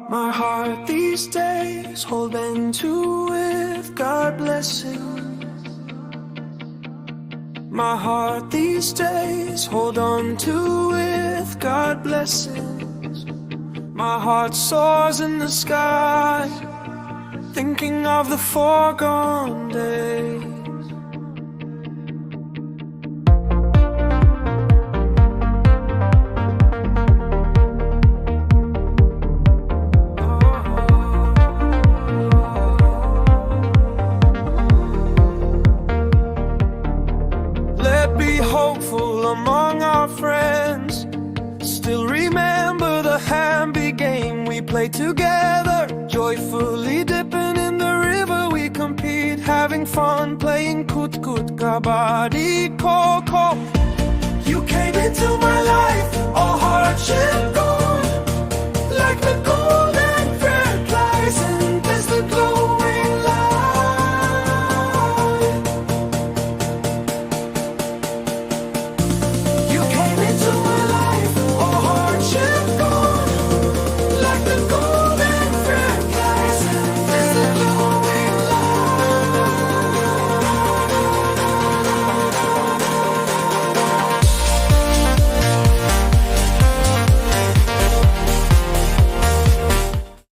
My heart these days holding to with God blessing. My heart these days hold on to with God blessings. My heart soars in the sky, thinking of the foregone days. Be hopeful among our friends. Still remember the Hamby game we played together. Joyfully dipping in the river we compete, having fun playing kut-kut, kabaddi, kho-kho. You came into my life, all hardship gone.